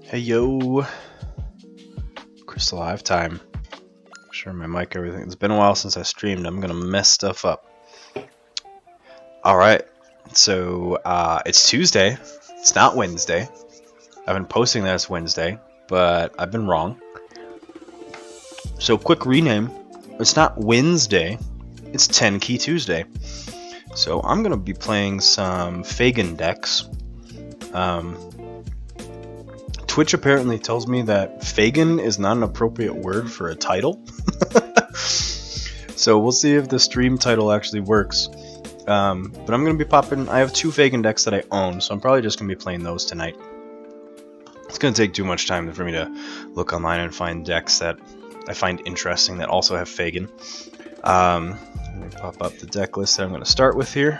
Hey yo, Crystal Hive time. Sure, my mic, everything. It's been a while since I streamed. I'm gonna mess stuff up. Alright, so it's Tuesday. It's not Wednesday. I've been posting that it's Wednesday, but I've been wrong. So quick rename. It's not Wednesday. It's 10 Key Tuesday. So I'm gonna be playing some Fagin decks. Twitch apparently tells me that Fagin is not an appropriate word for a title. So we'll see if the stream title actually works. But I'm going to be popping... I have 2 Fagin decks that I own, so I'm probably just going to be playing those tonight. It's going to take too much time for me to look online and find decks that I find interesting that also have Fagin. Let me pop up the deck list that I'm going to start with here.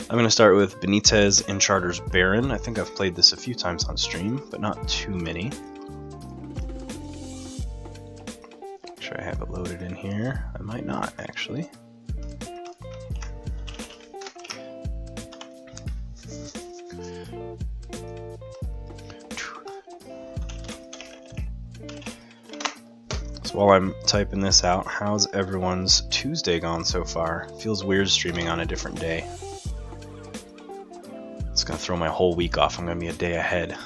I'm going to start with Benitez Encharter's Baron. I think I've played this a few times on stream, but not too many. Make sure I have it loaded in here. I might not, actually. So while I'm typing this out, how's everyone's Tuesday gone so far? Feels weird streaming on a different day. It's gonna throw my whole week off. I'm gonna be a day ahead.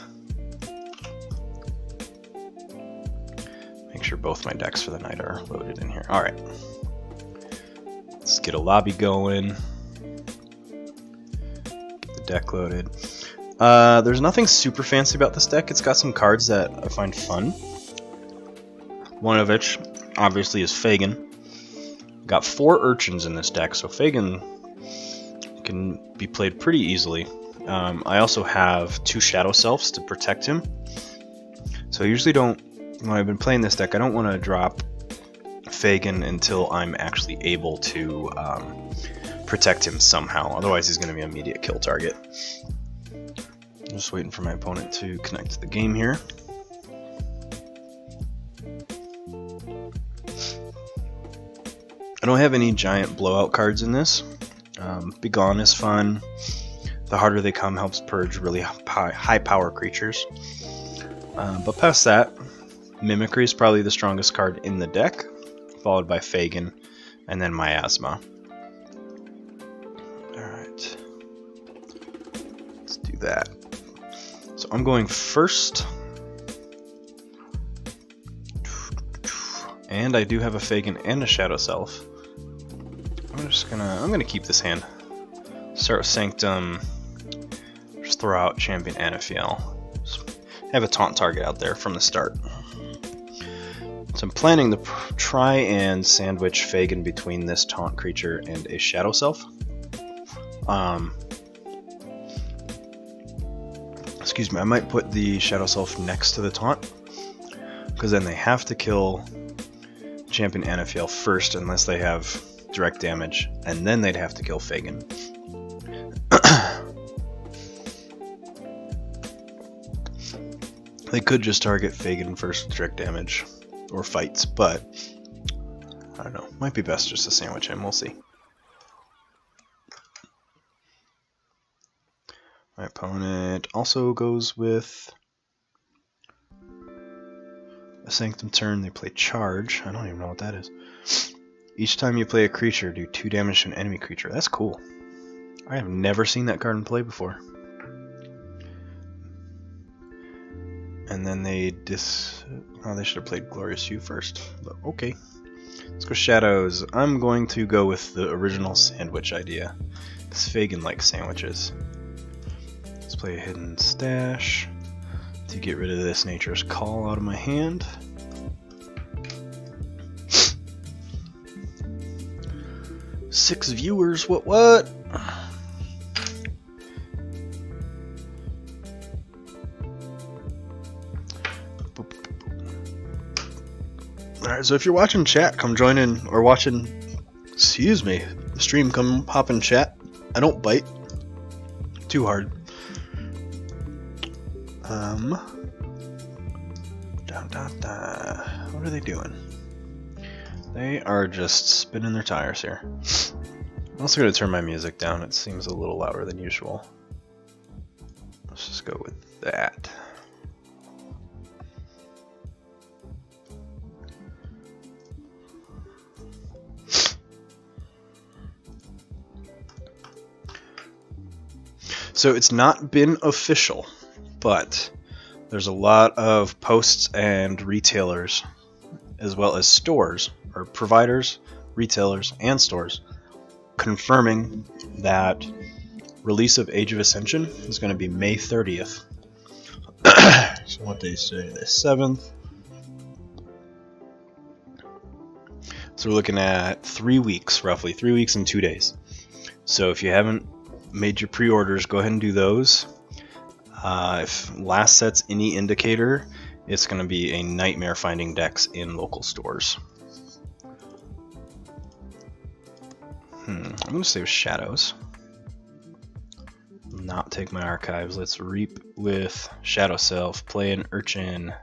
Make sure both my decks for the night are loaded in here. Alright. Let's get a lobby going. Get the deck loaded. There's nothing super fancy about this deck. It's got some cards that I find fun. One of which, obviously, is Fagin. Got 4 Urchins in this deck, so Fagin can be played pretty easily. I also have 2 Shadow Selves to protect him. So I usually don't, when I've been playing this deck, I don't want to drop Fagin until I'm actually able to protect him somehow. Otherwise he's going to be an immediate kill target. I'm just waiting for my opponent to connect to the game here. I don't have any giant blowout cards in this. Begone is fun. The Harder They Come helps purge really high power creatures. But past that, Mimicry is probably the strongest card in the deck, followed by Fagin, and then Miasma. Alright. Let's do that. So I'm going first. And I do have a Fagin and a Shadow Self. I'm gonna keep this hand. Start with Sanctum. Just throw out Champion Anaphiel. Have a taunt target out there from the start. So I'm planning to try and sandwich Fagin between this taunt creature and a Shadow Self. Excuse me, I might put the Shadow Self next to the taunt, because then they have to kill Champion Anaphiel first unless they have direct damage, and then they'd have to kill Fagin. They could just target Fagin first with direct damage, or fights, but I don't know. Might be best just to sandwich him, we'll see. My opponent also goes with a Sanctum turn. They play Charge. I don't even know what that is. Each time you play a creature, do 2 damage to an enemy creature. That's cool. I have never seen that card in play before. And then they oh, they should have played Glorious You first, but okay. Let's go Shadows. I'm going to go with the original sandwich idea, because Fagin likes sandwiches. Let's play a Hidden Stash to get rid of this Nature's Call out of my hand. Six viewers, what? Alright, so if you're watching chat, come join in, or watching, excuse me, the stream, come hop in chat. I don't bite too hard. What are they doing? They are just spinning their tires here. I'm also going to turn my music down. It seems a little louder than usual. Let's just go with that. So it's not been official, but there's a lot of posts and retailers, as well as stores, or providers, retailers, and stores, confirming that release of Age of Ascension is going to be May 30th. So what day is today? The 7th. So we're looking at 3 weeks, roughly 3 weeks and 2 days. So if you haven't made your pre-orders, go ahead and do those. If last set's any indicator, it's going to be a nightmare finding decks in local stores. I'm going to save Shadows. Not take my archives. Let's Reap with Shadow Self, play an Urchin.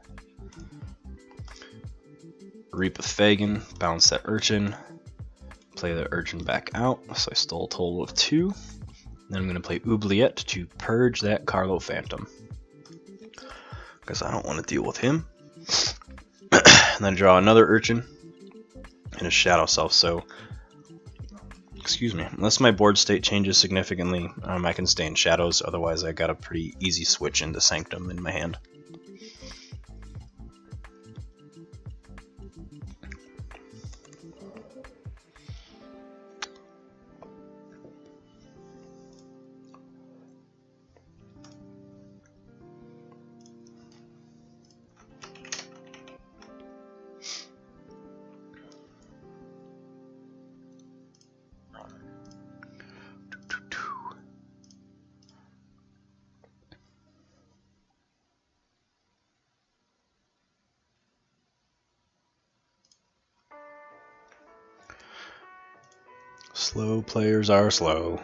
Reap with Fagin, bounce that Urchin, play the Urchin back out, so I stole a total of 2. Then I'm going to play Oubliette to purge that Carlo Phantom, because I don't want to deal with him. And then draw another Urchin and a Shadow Self. So, excuse me, unless my board state changes significantly, I can stay in Shadows. Otherwise, I got a pretty easy switch into Sanctum in my hand. Slow players are slow.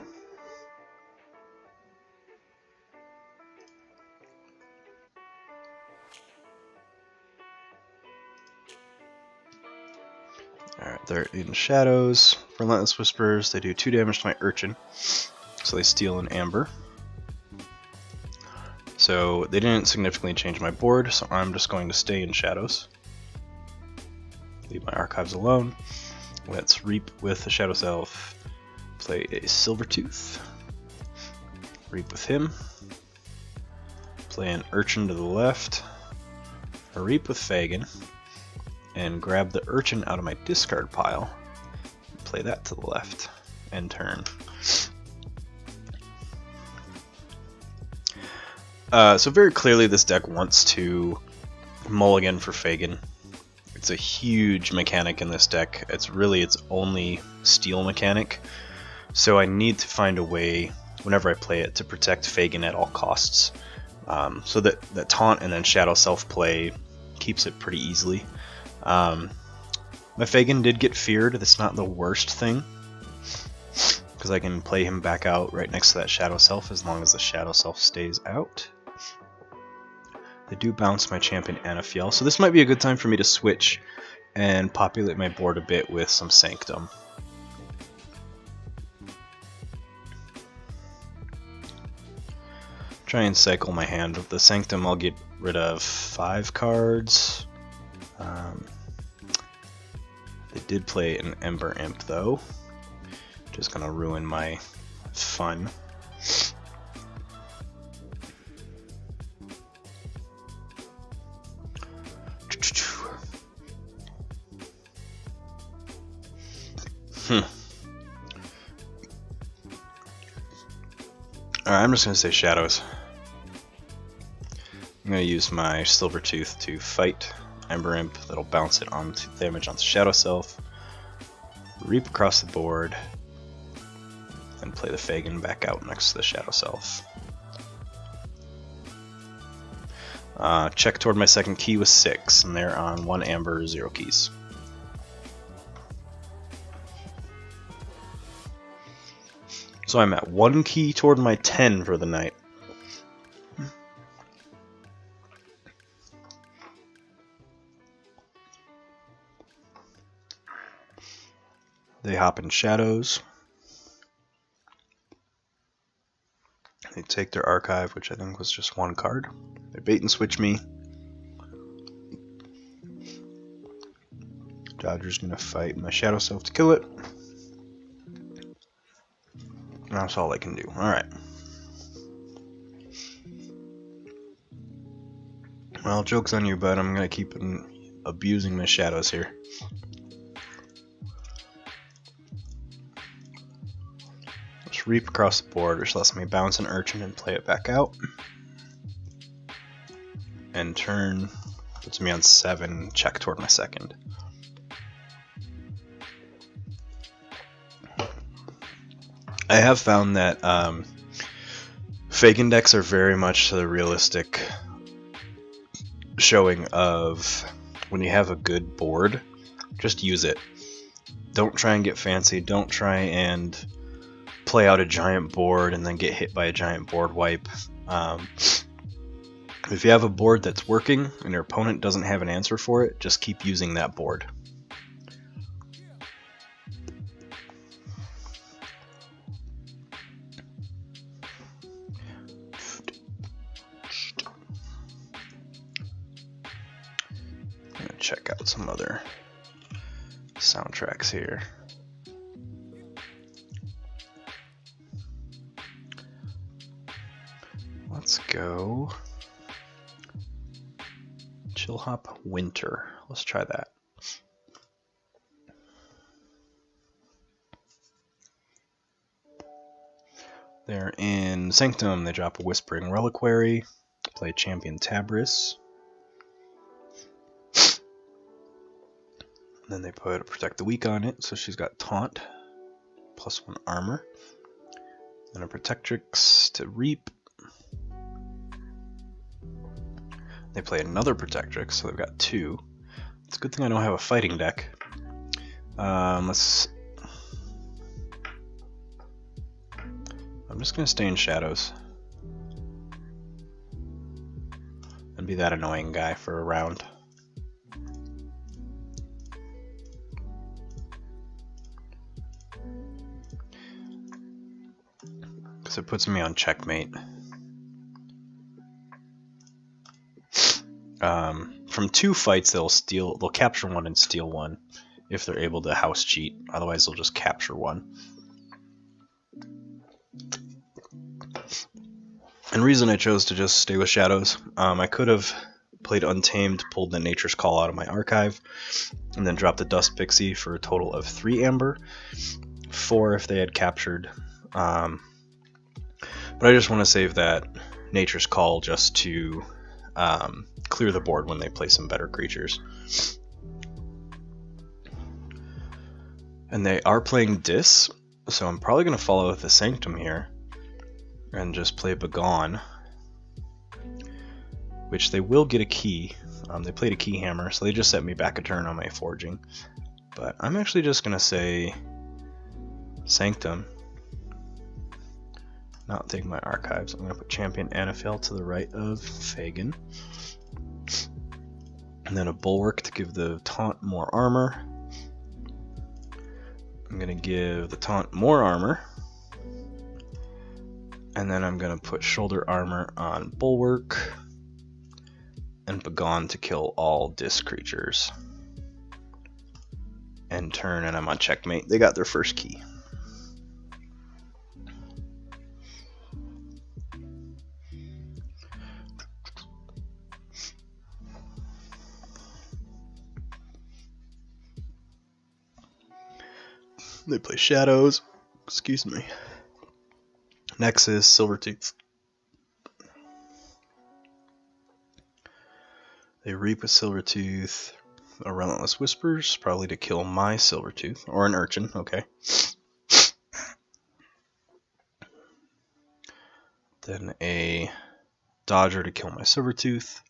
Alright, they're in Shadows. Relentless Whisperers, they do 2 damage to my Urchin. So they steal an Amber. So they didn't significantly change my board, so I'm just going to stay in Shadows. Leave my archives alone. Let's Reap with the Shadow Self. Play a Silvertooth. Reap with him. Play an Urchin to the left. A Reap with Fagin. And grab the Urchin out of my discard pile. Play that to the left. End turn. So very clearly this deck wants to mulligan for Fagin. It's a huge mechanic in this deck. It's really its only steal mechanic. So I need to find a way, whenever I play it, to protect Fagin at all costs. So that Taunt and then Shadow Self play keeps it pretty easily. My Fagin did get feared. That's not the worst thing, because I can play him back out right next to that Shadow Self as long as the Shadow Self stays out. They do bounce my champion Anafiel, so this might be a good time for me to switch and populate my board a bit with some Sanctum. Try and cycle my hand. With the Sanctum, I'll get rid of 5 cards. They did play an Ember Imp, though. Just gonna ruin my fun. Alright, I'm just gonna say Shadows. I'm gonna use my Silvertooth to fight Ember Imp. That'll bounce it onto damage onto Shadow Self. Reap across the board. And play the Fagin back out next to the Shadow Self. Check toward my second key was 6, and they're on 1 amber, 0 keys. So I'm at 1 key toward my 10 for the night. They hop in Shadows. They take their archive, which I think was just 1 card. They bait and switch me. Dodger's gonna fight my Shadow Self to kill it. And that's all I can do. Alright. Well, joke's on you, bud. I'm gonna keep abusing my shadows here. Just reap across the board, which lets me bounce an Urchin and play it back out. And turn puts me on 7, check toward my second. I have found that Fagin decks are very much the realistic showing of when you have a good board, just use it. Don't try and get fancy. Don't try and play out a giant board and then get hit by a giant board wipe. If you have a board that's working and your opponent doesn't have an answer for it, just keep using that board. I'm gonna check out some other soundtracks here. Let's go Chill Hop Winter. Let's try that. They're in Sanctum. They drop a Whispering Reliquary, play Champion Tabris. And then they put a Protect the Weak on it, so she's got Taunt, +1 armor. Then a Protectrix to Reap. They play another Protectrix, so they've got 2. It's a good thing I don't have a fighting deck. I'm just gonna stay in Shadows and be that annoying guy for a round. Because it puts me on checkmate. From 2 fights, they'll capture 1 and steal 1 if they're able to house cheat. Otherwise, they'll just capture 1. And reason I chose to just stay with Shadows, I could have played Untamed, pulled the Nature's Call out of my archive, and then dropped the Dust Pixie for a total of 3 amber, 4 if they had captured. But I just want to save that Nature's Call just to clear the board when they play some better creatures. And they are playing Dis, so I'm probably going to follow with the Sanctum here and just play Begone, which they will get a key. They played a Key Hammer, so they just set me back a turn on my forging. But I'm actually just going to say Sanctum, not take my archives. I'm going to put Champion Anafel to the right of Fagin. And then a Bulwark to give the Taunt more armor. I'm going to give the Taunt more armor. And then I'm going to put Shoulder Armor on Bulwark and Begone to kill all disc creatures. End turn, and I'm on checkmate. They got their first key. They play Shadows. Excuse me. Nexus, Silvertooth. They Reap with Silvertooth. A Relentless Whispers, probably to kill my Silvertooth. Or an Urchin, okay. Then a Dodger to kill my Silvertooth.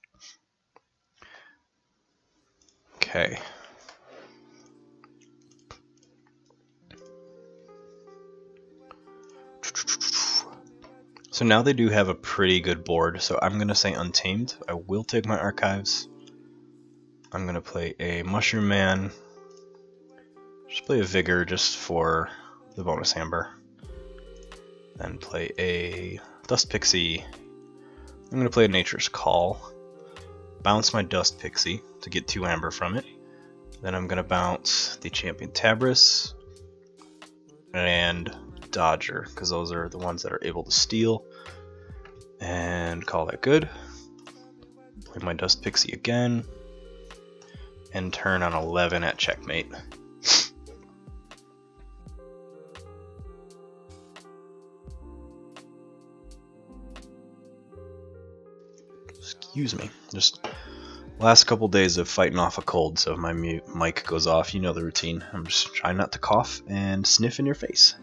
Okay. So now they do have a pretty good board, so I'm going to say Untamed. I will take my Archives. I'm going to play a Mushroom Man. Just play a Vigor just for the bonus Amber. Then play a Dust Pixie. I'm going to play a Nature's Call. Bounce my Dust Pixie to get 2 Amber from it. Then I'm going to bounce the Champion Tabris and Dodger, because those are the ones that are able to steal. And call that good. Play my Dust Pixie again. And turn on 11 at checkmate. Excuse me. Just last couple days of fighting off a cold, so if my mic goes off, you know the routine. I'm just trying not to cough and sniff in your face.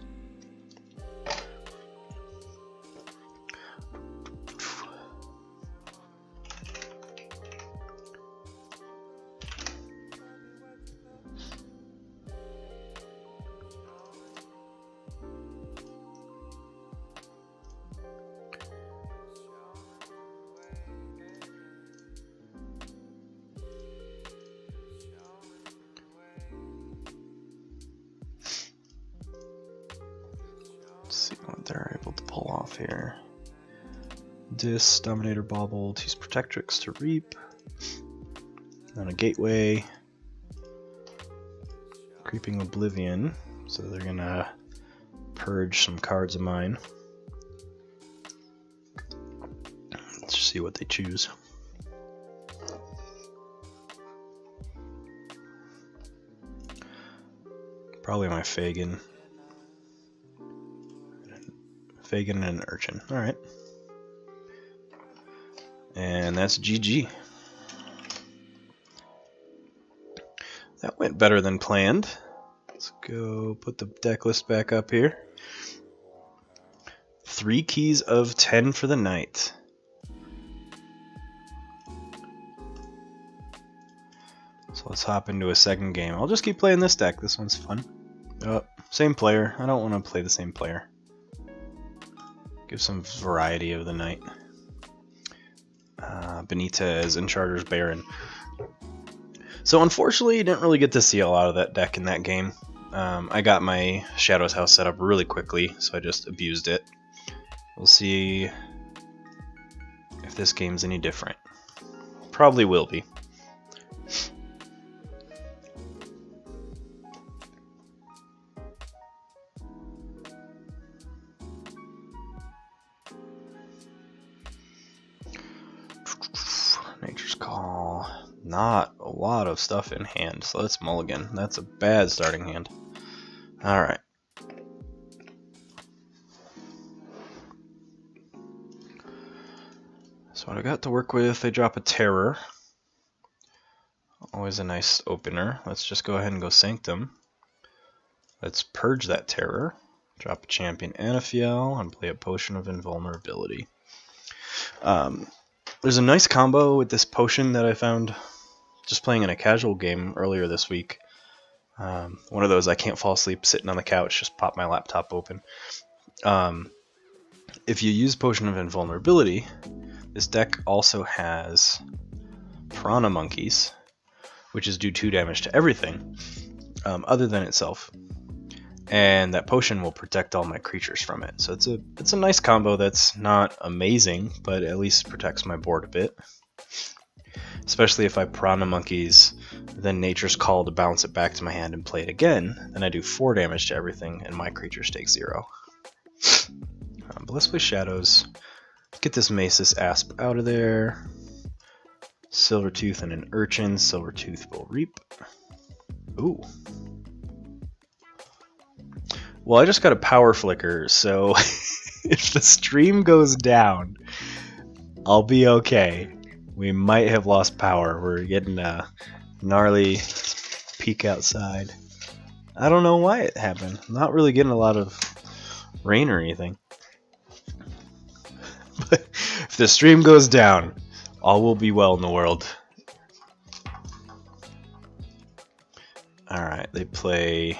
Let's see what they're able to pull off here. Dis, Dominator Bauble, use Protectrix to Reap. On a Gateway. Creeping Oblivion, so they're gonna purge some cards of mine. Let's just see what they choose. Probably my Fagin. Fagin and an Urchin. Alright. And that's GG. That went better than planned. Let's go put the deck list back up here. 3 keys of 10 for the night. So let's hop into a second game. I'll just keep playing this deck. This one's fun. Same player. I don't want to play the same player. Give some variety of the night. Benitez and Charter's Baron. So unfortunately, you didn't really get to see a lot of that deck in that game. I got my Shadows House set up really quickly, so I just abused it. We'll see if this game's any different. Probably will be. Nature's Call. Not a lot of stuff in hand, so let's mulligan. That's a bad starting hand. Alright. So what I got to work with, they drop a Terror. Always a nice opener. Let's just go ahead and go Sanctum. Let's purge that Terror. Drop a Champion Anafiel and play a Potion of Invulnerability. There's a nice combo with this potion that I found just playing in a casual game earlier this week. One of those I can't fall asleep sitting on the couch, just pop my laptop open. If you use Potion of Invulnerability, this deck also has Piranha Monkeys, which is do 2 damage to everything other than itself. and that potion will protect all my creatures from it. So it's a nice combo that's not amazing, but at least protects my board a bit. Especially if I Piranha Monkeys, then Nature's Call to bounce it back to my hand and play it again, then I do 4 damage to everything, and my creatures take 0. But let's play Shadows. Get this Macis Asp out of there. Silvertooth and an Urchin. Silvertooth will reap. Ooh. Well, I just got a Power Flicker, so if the stream goes down, I'll be okay. We might have lost power. We're getting a gnarly peek outside. I don't know why it happened. I'm not really getting a lot of rain or anything. But if the stream goes down, all will be well in the world. Alright, they play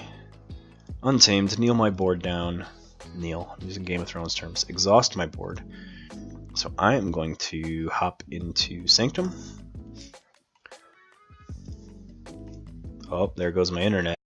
Untamed. Kneel my board down. Kneel. I'm using Game of Thrones terms. Exhaust my board. So I am going to hop into Sanctum. Oh, there goes my internet.